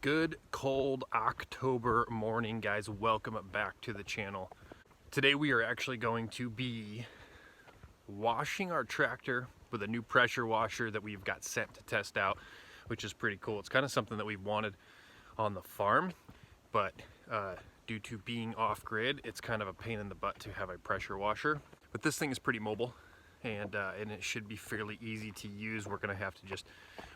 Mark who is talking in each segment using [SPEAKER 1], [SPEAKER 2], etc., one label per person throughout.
[SPEAKER 1] Good cold October morning, guys. Welcome back to the channel. Today we are actually going to be washing our tractor with a new pressure washer that we've got sent to test out, which is pretty cool. It's kind of something that we've wanted on the farm, but due to being off-grid, it's kind of a pain in the butt to have a pressure washer. But this thing is pretty mobile, and it should be fairly easy to use. We're gonna have to just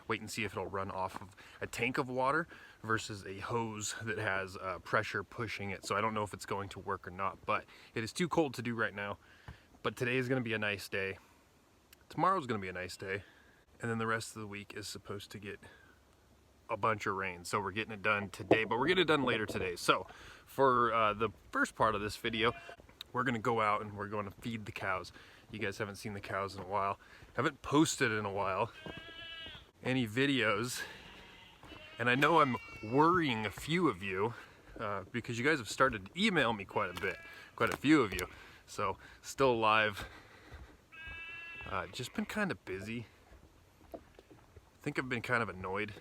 [SPEAKER 1] wait and see if it'll run off of a tank of water versus a hose that has pressure pushing it. So I don't know if it's going to work or not, but it is too cold to do right now. But today is gonna be a nice day. Tomorrow's gonna be a nice day. And then the rest of the week is supposed to get a bunch of rain. So we're getting it done today, but we're getting it done later today. So for the first part of this video, we're gonna go out and we're going to feed the cows. You guys haven't seen the cows in a while. Haven't posted in a while any videos. And I know I'm worrying a few of you because you guys have started to email me quite a few of you. So still alive. Just been kind of busy. I think I've been kind of annoyed.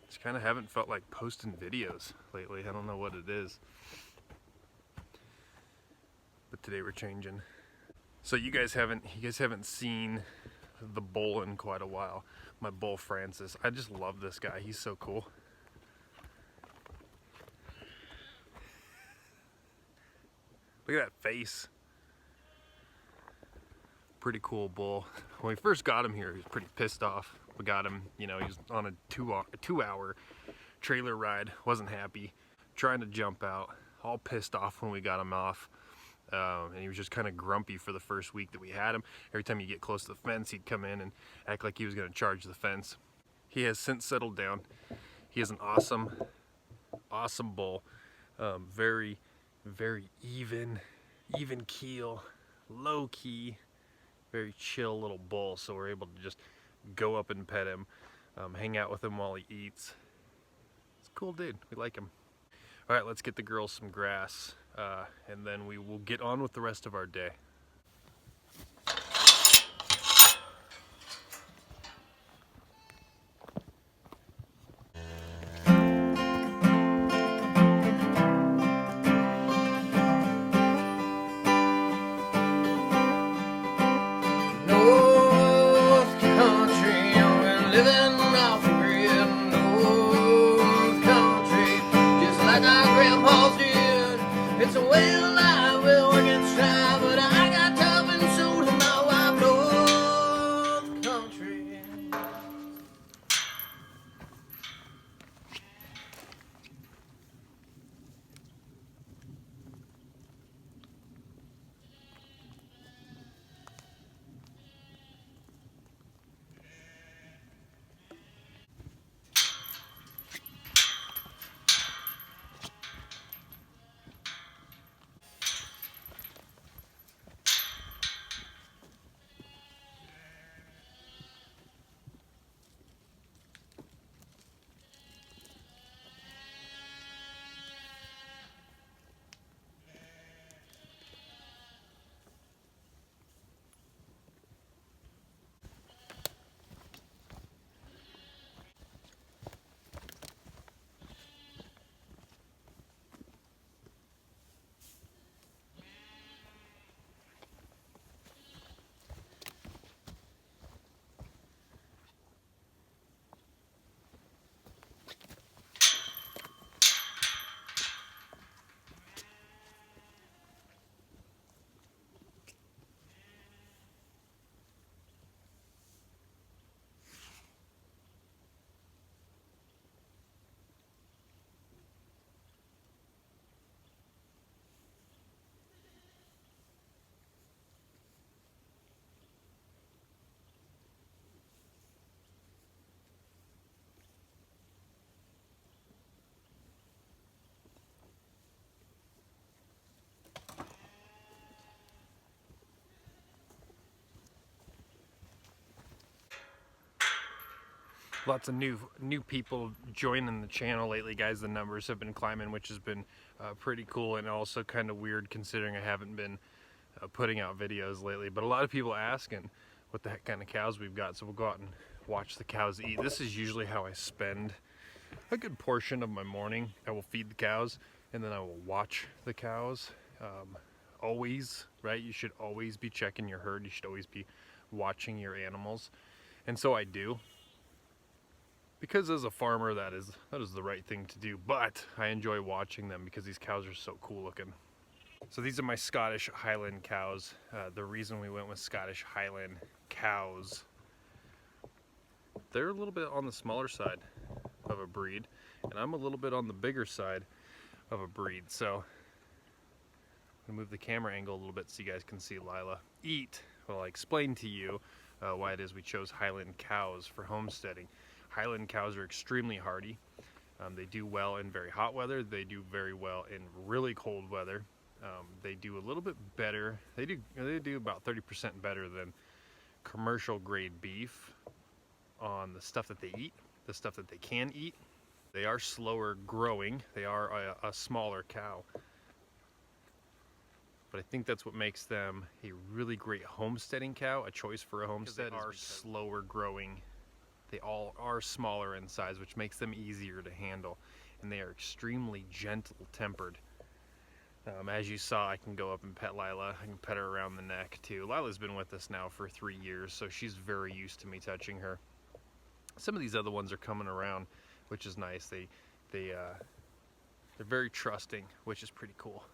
[SPEAKER 1] Just kind of haven't felt like posting videos lately. I don't know what it is. But today we're changing. So you guys haven't seen the bull in quite a while. My bull Francis. I just love this guy. He's so cool. Look at that face. Pretty cool bull. When we first got him here, he was pretty pissed off. We got him, you know, he was on a two-hour trailer ride. Wasn't happy. Trying to jump out. All pissed off when we got him off. And he was just kind of grumpy for the first week that we had him. Every time you get close to the fence, he'd come in and act like he was going to charge the fence. He has since settled down. He is an awesome bull. Very even keel, low key, very chill little bull. So we're able to just go up and pet him, hang out with him while he eats. It's a cool dude. We like him. All right, let's get the girls some grass, and then we will get on with the rest of our day.
[SPEAKER 2] North country, we're living off the grid. North country, just like our grandpas did. It's a way of life, we'll work and strive, but I got tough and so did my wife. North country.
[SPEAKER 1] Lots of new people joining the channel lately, guys. The numbers have been climbing, which has been pretty cool, and also kind of weird considering I haven't been putting out videos lately. But a lot of people asking what the heck kind of cows we've got. So we'll go out and watch the cows eat. This is usually how I spend a good portion of my morning. I will feed the cows and then I will watch the cows. Always, right? You should always be checking your herd. You should always be watching your animals. And so I do. Because as a farmer, that is the right thing to do. But I enjoy watching them because these cows are so cool looking. So these are my Scottish Highland cows. The reason we went with Scottish Highland cows, they're a little bit on the smaller side of a breed, and I'm a little bit on the bigger side of a breed. So I'm gonna move the camera angle a little bit so you guys can see Lila eat. Well, I explained to you why it is we chose Highland cows for homesteading. Highland cows are extremely hardy. They do well in very hot weather. They do very well in really cold weather. They do a little bit better. They do about 30% better than commercial grade beef on the stuff that they eat, the stuff that they can eat. They are slower growing. They are a smaller cow. But I think that's what makes them a really great homesteading cow, a choice for a homestead. They are slower growing. They all are smaller in size, which makes them easier to handle. And they are extremely gentle tempered. As you saw, I can go up and pet Lila. I can pet her around the neck too. Lila's been with us now for 3 years, so she's very used to me touching her. Some of these other ones are coming around, which is nice. They're very trusting, which is pretty cool.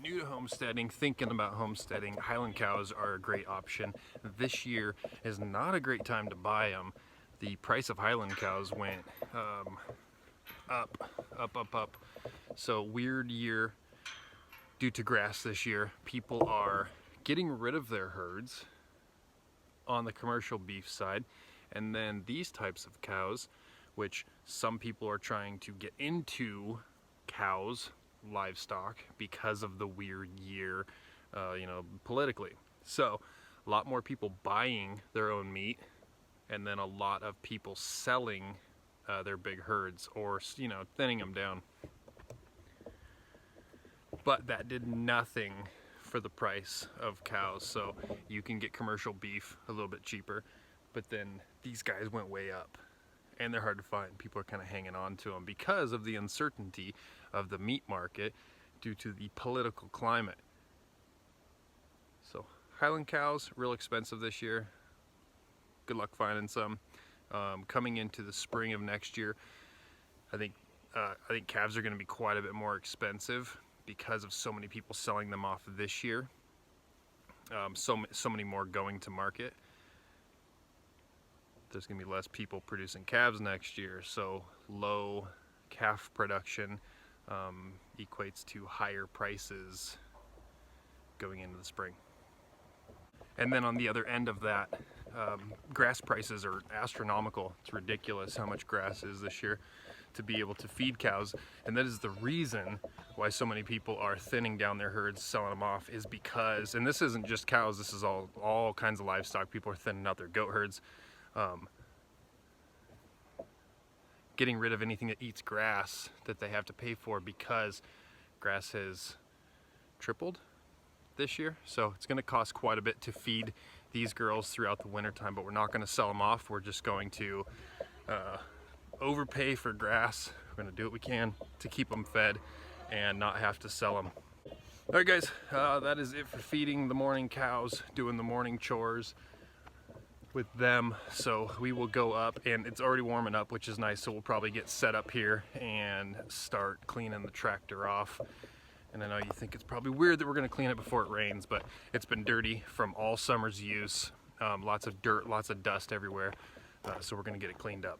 [SPEAKER 1] New to homesteading, thinking about homesteading, Highland cows are a great option. This year is not a great time to buy them. The price of Highland cows went up. So weird year due to grass this year. People are getting rid of their herds on the commercial beef side, and then these types of cows, which some people are trying to get into cows, livestock, because of the weird year, politically. So a lot more people buying their own meat, and then a lot of people selling their big herds, or thinning them down. But that did nothing for the price of cows. So you can get commercial beef a little bit cheaper, but then these guys went way up, and they're hard to find. People are kind of hanging on to them because of the uncertainty of the meat market due to the political climate. So Highland cows, real expensive this year. Good luck finding some. Coming into the spring of next year, I think calves are going to be quite a bit more expensive because of so many people selling them off this year. So many more going to market. There's going to be less people producing calves next year, so low calf production equates to higher prices going into the spring. And then on the other end of that, grass prices are astronomical. It's ridiculous how much grass is this year to be able to feed cows, and that is the reason why so many people are thinning down their herds, selling them off, is because, and this isn't just cows, this is all kinds of livestock. People are thinning out their goat herds, getting rid of anything that eats grass that they have to pay for, because grass has tripled this year. So it's going to cost quite a bit to feed these girls throughout the winter time, but we're not going to sell them off. We're just going to overpay for grass. We're going to do what we can to keep them fed and not have to sell them. All right, guys, that is it for feeding the morning cows, doing the morning chores with them. So we will go up, and it's already warming up, which is nice. So we'll probably get set up here and start cleaning the tractor off. And I know you think it's probably weird that we're going to clean it before it rains, but it's been dirty from all summer's use. Lots of dirt, lots of dust everywhere. So we're going to get it cleaned up.